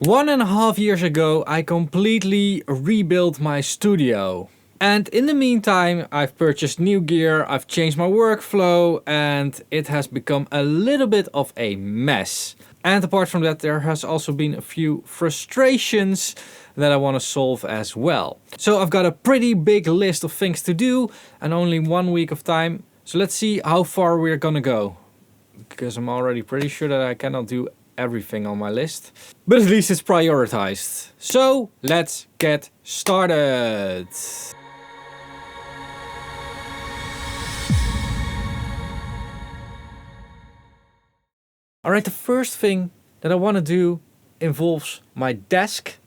1.5 years ago, I completely rebuilt my studio. And in the meantime, I've purchased new gear, I've changed my workflow, and it has become a little bit of a mess. And apart from that, there has also been a few frustrations that I want to solve as well. So I've got a pretty big list of things to do and only 1 week of time. So let's see how far we're gonna go. Because I'm already pretty sure that I cannot do everything on my list. But at least it's prioritized. So let's get started. Alright, the first thing that I want to do involves my desk.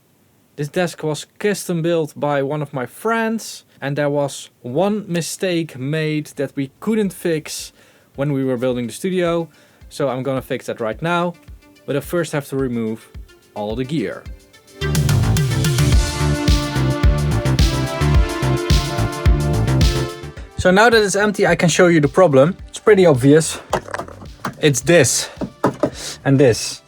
This desk was custom built by one of my friends, and there was one mistake made that we couldn't fix when we were building the studio. So I'm gonna fix that right now, but I first have to remove all the gear. So now that it's empty, I can show you the problem. It's pretty obvious. It's this and this.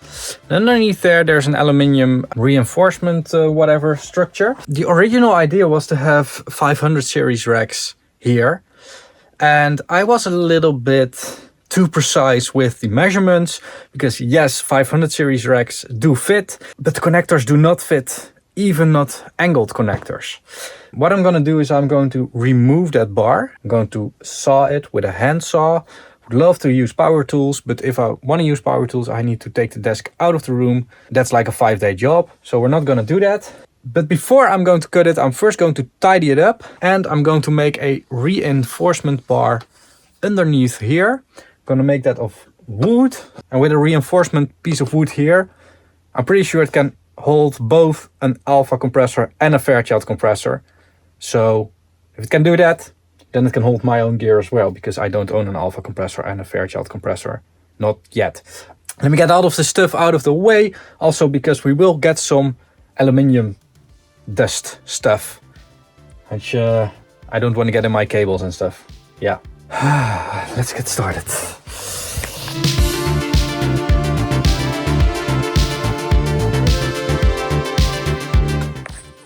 Underneath there's an aluminium reinforcement whatever structure. The original idea was to have 500 series racks here, and I was a little bit too precise with the measurements, because yes, 500 series racks do fit, but the connectors do not fit, even not angled connectors. What I'm going to do is I'm going to remove that bar. I'm going to saw it with a handsaw. Would love to use power tools, but if I want to use power tools, I need to take the desk out of the room. That's like a 5-day job, so we're not going to do that. But before I'm going to cut it, I'm first going to tidy it up, and I'm going to make a reinforcement bar underneath here. I'm going to make that of wood, and with a reinforcement piece of wood here, I'm pretty sure it can hold both an alpha compressor and a Fairchild compressor. So if it can do that, then it can hold my own gear as well, because I don't own an alpha compressor and a Fairchild compressor. Not yet. Let me get all of the stuff out of the way. Also because we will get some aluminium dust stuff, which I don't want to get in my cables and stuff. Yeah. Let's get started.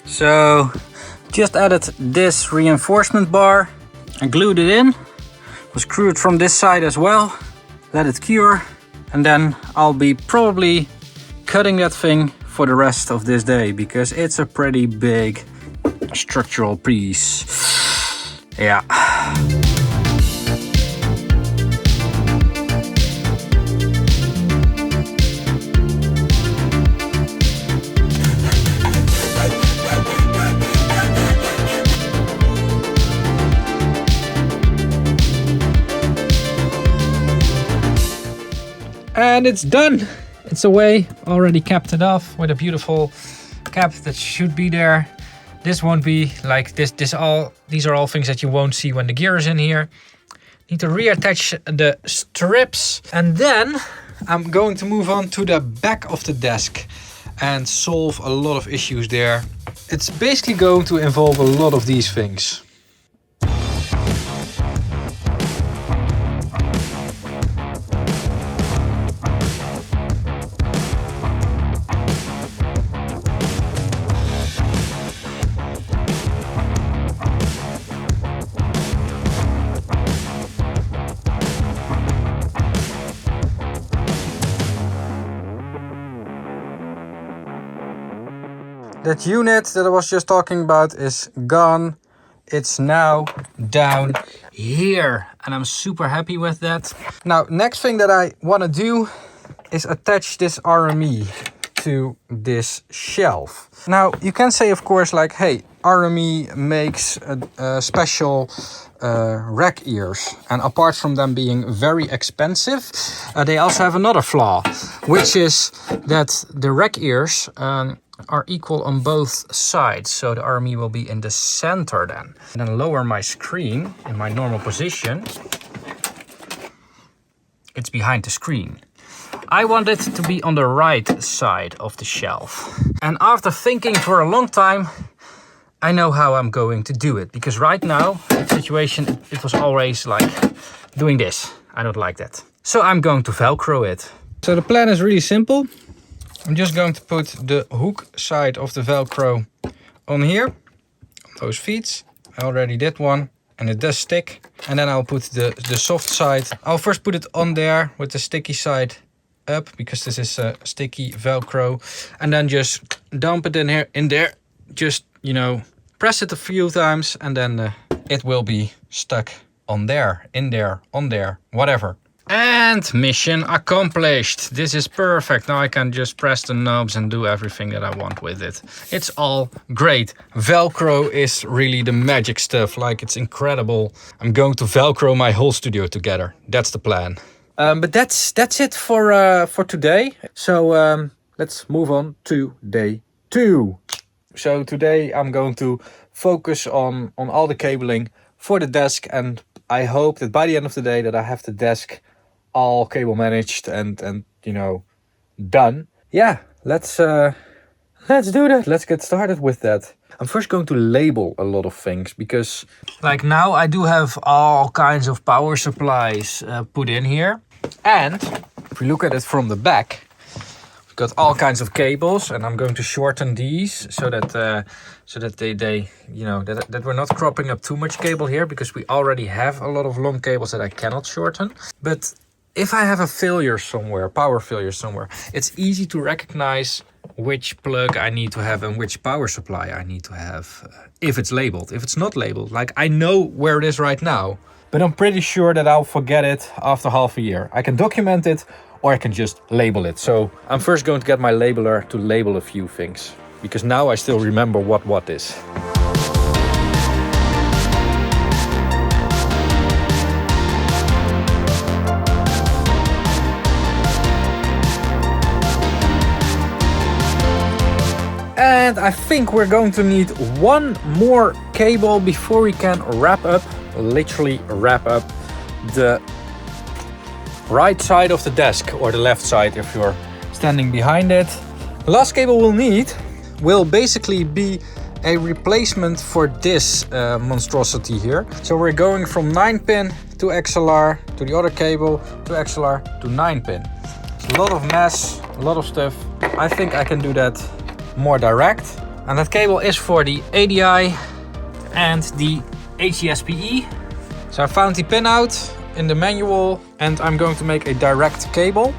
So just added this reinforcement bar. I glued it in, will screw it from this side as well, let it cure, and then I'll be probably cutting that thing for the rest of this day, because it's a pretty big structural piece. Yeah. And it's done. It's away. Already capped it off with a beautiful cap that should be there. This won't be like this. These are all things that you won't see when the gear is in here. Need to reattach the strips, and then I'm going to move on to the back of the desk and solve a lot of issues there. It's basically going to involve a lot of these things. That unit that I was just talking about is gone. It's now down here, and I'm super happy with that. Now, next thing that I want to do is attach this RME to this shelf. Now, you can say, of course, like, hey, RME makes a special rack ears, and apart from them being very expensive, they also have another flaw, which is that the rack ears are equal on both sides, so the RME will be in the center then. And then lower my screen in my normal position. It's behind the screen. I want it to be on the right side of the shelf. And after thinking for a long time, I know how I'm going to do it. Because right now, the situation, it was always like doing this. I don't like that. So I'm going to Velcro it. So the plan is really simple. I'm just going to put the hook side of the Velcro on here, on those feet. I already did one and it does stick. And then I'll put the soft side. I'll first put it on there with the sticky side up, because this is a sticky Velcro. And then just dump it in there. Just, you know, press it a few times and then it will be stuck on there, in there, on there, whatever. And mission accomplished. This is perfect. Now I can just press the knobs and do everything that I want with it. It's all great. Velcro is really the magic stuff. Like, it's incredible. I'm going to Velcro my whole studio together. That's the plan. But that's it for today. So let's move on to day 2. So today I'm going to focus on all the cabling for the desk, and I hope that by the end of the day that I have the desk all cable managed and you know, done. Yeah, let's do that. Let's get started with that. I'm first going to label a lot of things, because like now I do have all kinds of power supplies put in here. And if we look at it from the back, we've got all kinds of cables, and I'm going to shorten these so that they you know, that we're not cropping up too much cable here, because we already have a lot of long cables that I cannot shorten. But if I have a failure somewhere, power failure somewhere, it's easy to recognize which plug I need to have and which power supply I need to have if it's labeled. If it's not labeled, like, I know where it is right now, but I'm pretty sure that I'll forget it after half a year. I can document it or I can just label it. So I'm first going to get my labeler to label a few things, because now I still remember what is. And I think we're going to need one more cable before we can wrap up, literally wrap up, the right side of the desk, or the left side if you're standing behind it. The last cable we'll need will basically be a replacement for this monstrosity here. So we're going from 9-pin to XLR to the other cable to XLR to 9-pin. It's a lot of mess, a lot of stuff. I think I can do that more direct. And that cable is for the ADI and the HDSPE. So I found the pinout in the manual, and I'm going to make a direct cable.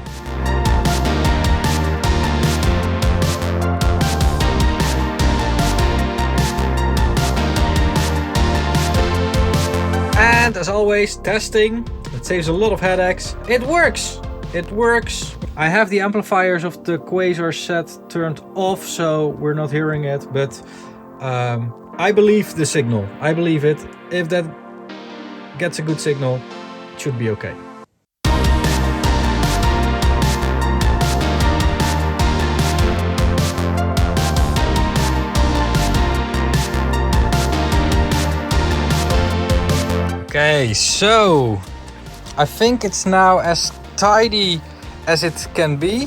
And as always, testing. It saves a lot of headaches. It works! It works! I have the amplifiers of the Quasar set turned off, so we're not hearing it, but I believe the signal. I believe it. If that gets a good signal, it should be okay. Okay, so I think it's now as tidy as it can be.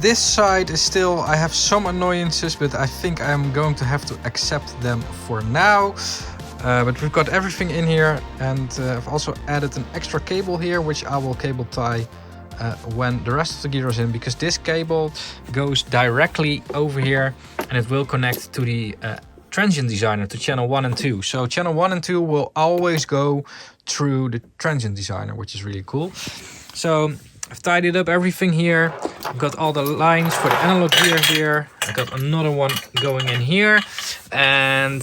This side is still, I have some annoyances, but I think I'm going to have to accept them for now. But we've got everything in here, and I've also added an extra cable here, which I will cable tie when the rest of the gear is in, because this cable goes directly over here and it will connect to the transient designer, to channel 1 and 2. So channel 1 and 2 will always go through the transient designer, which is really cool. So I've tidied up everything here. I've got all the lines for the analog gear here. I've got another one going in here, and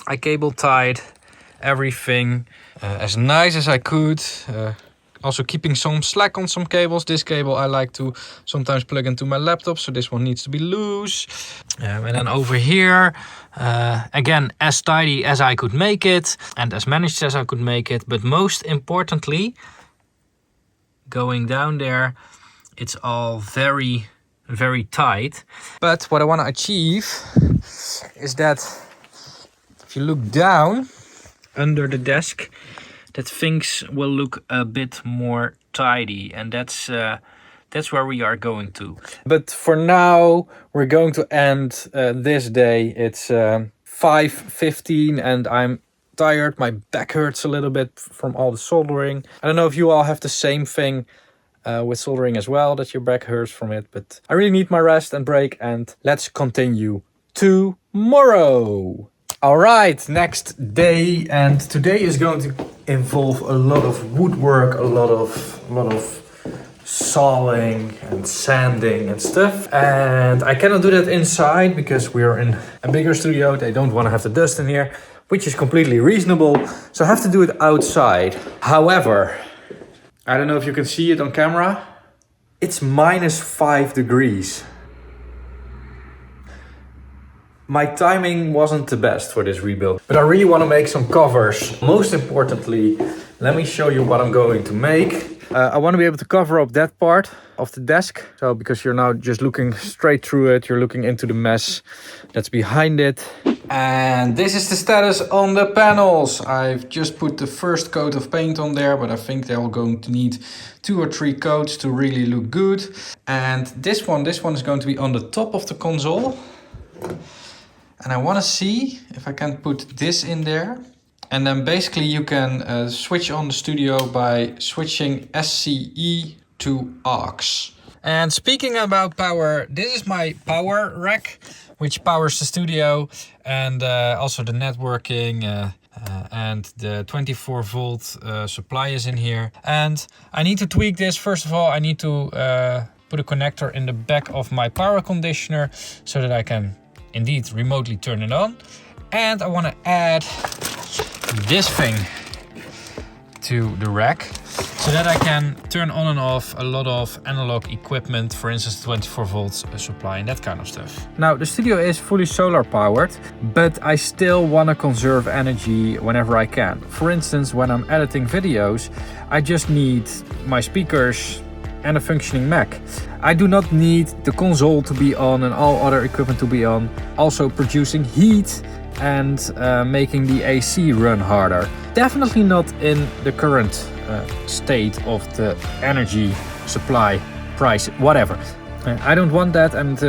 I cable tied everything as nice as I could. Also keeping some slack on some cables. This cable I like to sometimes plug into my laptop, so this one needs to be loose. And then over here, again, as tidy as I could make it and as managed as I could make it. But most importantly, going down there, it's all very, very tight. But what I want to achieve is that if you look down under the desk, that things will look a bit more tidy, and that's where we are going to. But for now, we're going to end this day. It's 5:15 and I'm tired. My back hurts a little bit from all the soldering. I don't know if you all have the same thing with soldering as well, that your back hurts from it. But I really need my rest and break, and let's continue tomorrow. All right, next day, and today is going to involve a lot of woodwork, a lot of sawing and sanding and stuff. And I cannot do that inside because we're in a bigger studio. They don't want to have the dust in here, which is completely reasonable. So I have to do it outside. However, I don't know if you can see it on camera. It's -5 degrees. My timing wasn't the best for this rebuild, but I really want to make some covers. Most importantly, let me show you what I'm going to make. I want to be able to cover up that part of the desk. So because you're now just looking straight through it, you're looking into the mess that's behind it. And this is the status on the panels. I've just put the first coat of paint on there, but I think they're going to need 2 or 3 coats to really look good. And this one is going to be on the top of the console. And I want to see if I can put this in there. And then basically you can switch on the studio by switching SCE to aux. And speaking about power, this is my power rack, which powers the studio and also the networking and the 24 volt supply is in here. And I need to tweak this. First of all, I need to put a connector in the back of my power conditioner so that I can indeed remotely turn it on. And I want to add this thing to the rack so that I can turn on and off a lot of analog equipment, for instance 24 volts supply and that kind of stuff. Now the studio is fully solar powered, but I still want to conserve energy whenever I can. For instance, when I'm editing videos, I just need my speakers and a functioning Mac. I do not need the console to be on and all other equipment to be on. Also producing heat and making the AC run harder. Definitely not in the current state of the energy supply, price, whatever. I don't want that, and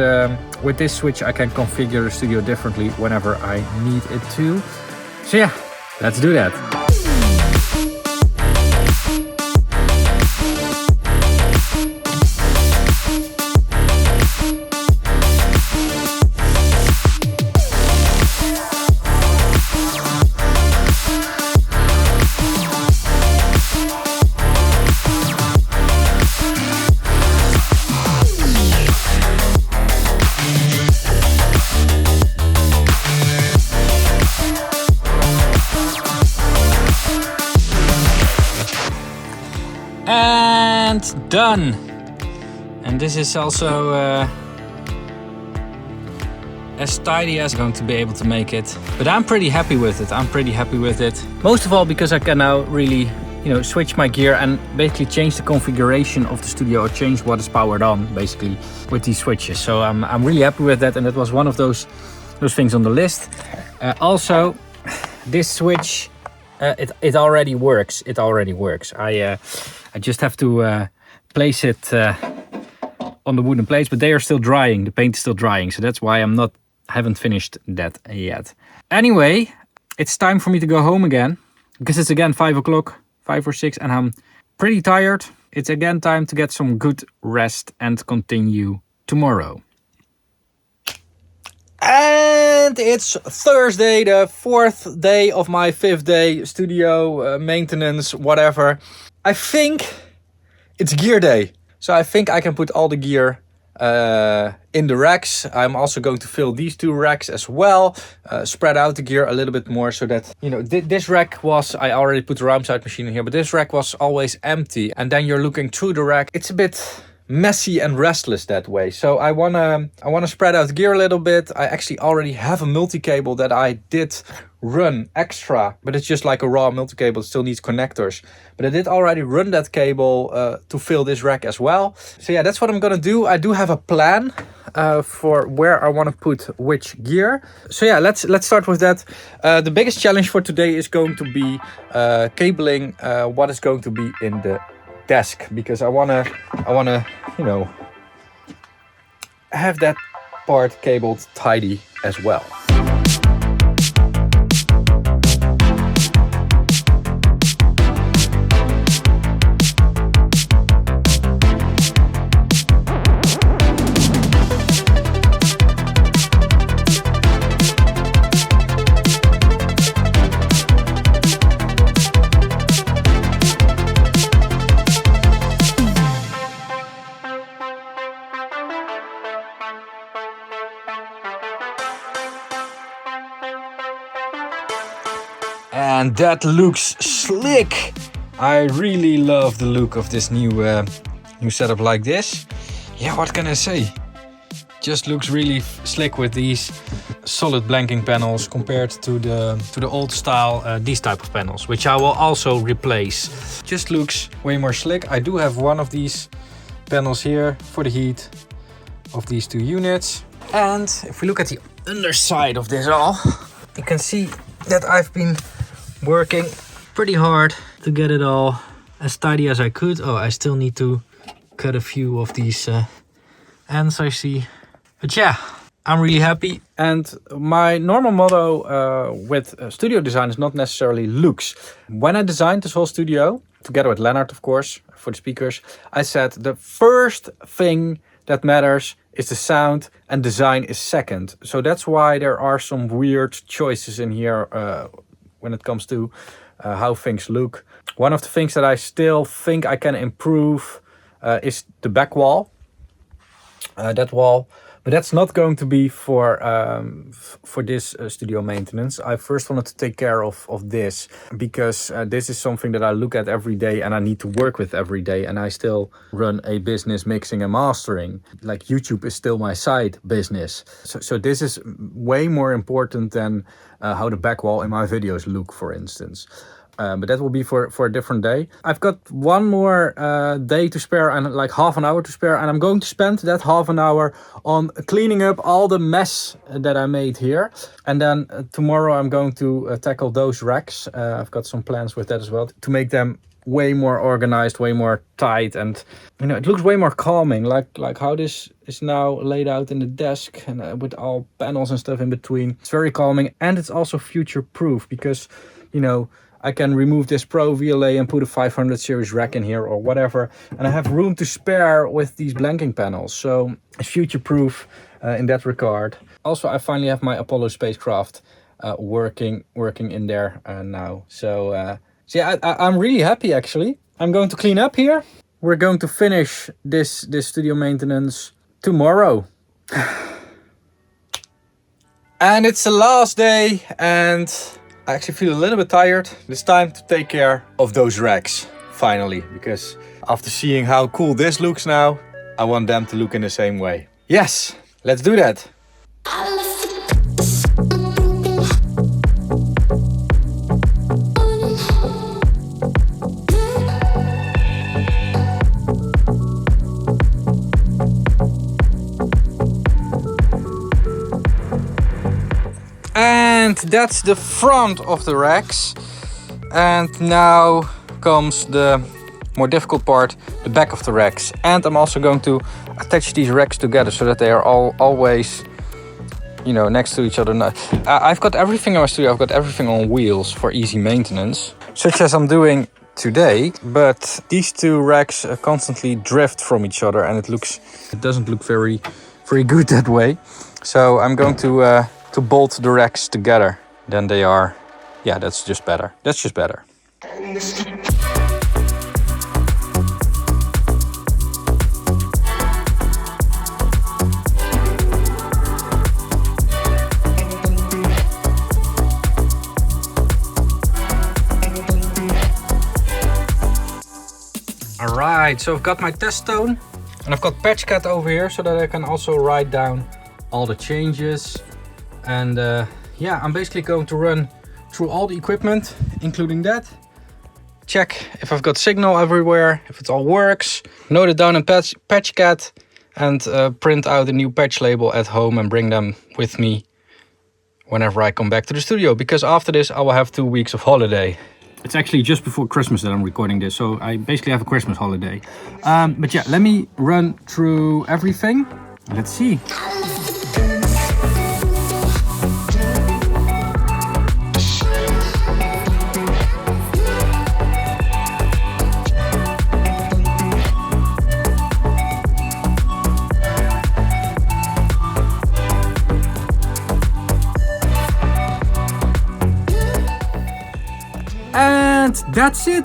with this switch I can configure the studio differently whenever I need it to. So yeah, let's do that. And done. And this is also as tidy as I'm going to be able to make it. But I'm pretty happy with it. Most of all because I can now really, switch my gear and basically change the configuration of the studio or change what is powered on basically with these switches. So I'm really happy with that, and that was one of those things on the list. Also, this switch, it already works. I just have to place it on the wooden plates, but they are still drying. The paint is still drying, so that's why haven't finished that yet. Anyway, it's time for me to go home again because it's again 5 o'clock, 5 or 6, and I'm pretty tired. It's again time to get some good rest and continue tomorrow. And it's Thursday, the 4th day of my 5th day studio maintenance, whatever. I think it's gear day. So I think I can put all the gear in the racks. I'm also going to fill these 2 racks as well. Spread out the gear a little bit more so that, this rack was, I already put the round side machine in here, but this rack was always empty. And then you're looking through the rack. It's a bit messy and restless that way. So I wanna spread out the gear a little bit. I actually already have a multi-cable that I did run extra, but it's just like a raw multi-cable. It still needs connectors. But I did already run that cable to fill this rack as well. So yeah, that's what I'm gonna do. I do have a plan for where I want to put which gear. So yeah, let's start with that. The biggest challenge for today is going to be cabling what is going to be in the desk, because I wanna have that part cabled tidy as well. And that looks slick. I really love the look of this new setup like this. Yeah, what can I say? Just looks really slick with these solid blanking panels compared to the old style these type of panels, which I will also replace. Just looks way more slick. I do have one of these panels here for the heat of these two units. And if we look at the underside of this all, you can see that I've been working pretty hard to get it all as tidy as I could. Oh, I still need to cut a few of these ends, I see. But yeah, I'm really happy. And my normal motto with studio design is not necessarily looks. When I designed this whole studio, together with Leonard, of course, for the speakers, I said the first thing that matters is the sound and design is second. So that's why there are some weird choices in here when it comes to how things look. One of the things that I still think I can improve is the back wall. That wall. But that's not going to be for this studio maintenance. I first wanted to take care of this because this is something that I look at every day and I need to work with every day. And I still run a business mixing and mastering. Like YouTube is still my side business. So this is way more important than how the back wall in my videos look, for instance. But that will be for a different day. I've got one more day to spare and like half an hour to spare. And I'm going to spend that half an hour on cleaning up all the mess that I made here. And then tomorrow I'm going to tackle those racks. I've got some plans with that as well to make them way more organized, way more tight. And, you know, it looks way more calming. Like how this is now laid out in the desk and with all panels and stuff in between. It's very calming. And it's also future proof because, you know, I can remove this Pro VLA and put a 500 series rack in here or whatever. And I have room to spare with these blanking panels. So it's future proof in that regard. Also, I finally have my Apollo spacecraft working in there now. So yeah, I'm really happy actually. I'm going to clean up here. We're going to finish this studio maintenance tomorrow. And it's the last day and I actually feel a little bit tired. It's time to take care of those racks, finally. Because after seeing how cool this looks now, I want them to look in the same way. Yes, let's do that. And that's the front of the racks. And now comes the more difficult part, the back of the racks. And I'm also going to attach these racks together so that they are always, you know, next to each other. I've got everything in my studio. I've got everything on wheels for easy maintenance, such as I'm doing today. But these two racks constantly drift from each other, and it doesn't look very good that way. So I'm going to bolt the racks together. Then they are, yeah, that's just better. That's just better. Alright, so I've got my test stone and I've got PatchCat over here so that I can also write down all the changes. And yeah, I'm basically going to run through all the equipment, including that. Check if I've got signal everywhere, if it all works. Note it down in PatchCat and print out a new patch label at home and bring them with me whenever I come back to the studio. Because after this, I will have 2 weeks of holiday. It's actually just before Christmas that I'm recording this, so I basically have a Christmas holiday. But yeah, let me run through everything. Let's see. And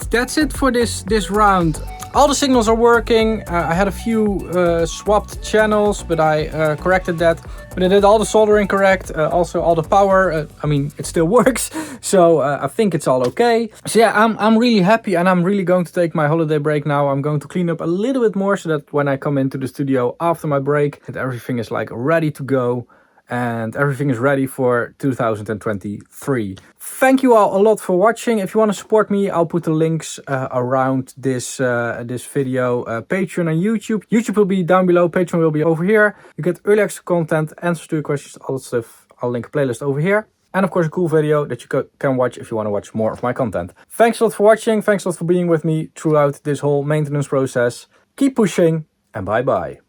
that's it for this round. All the signals are working. I had a few swapped channels, but I corrected that. But I did all the soldering correct, also all the power. I mean, it still works, so I think it's all okay. So yeah, I'm really happy, and I'm really going to take my holiday break now. I'm going to clean up a little bit more so that when I come into the studio after my break, that everything is like ready to go. And everything is ready for 2023. Thank you all a lot for watching. If you want to support me, I'll put the links around this video. Patreon and YouTube. YouTube will be down below. Patreon will be over here. You get early access content, answers to your questions, all that stuff. I'll link a playlist over here. And of course a cool video that you can watch if you want to watch more of my content. Thanks a lot for watching. Thanks a lot for being with me throughout this whole maintenance process. Keep pushing and bye bye.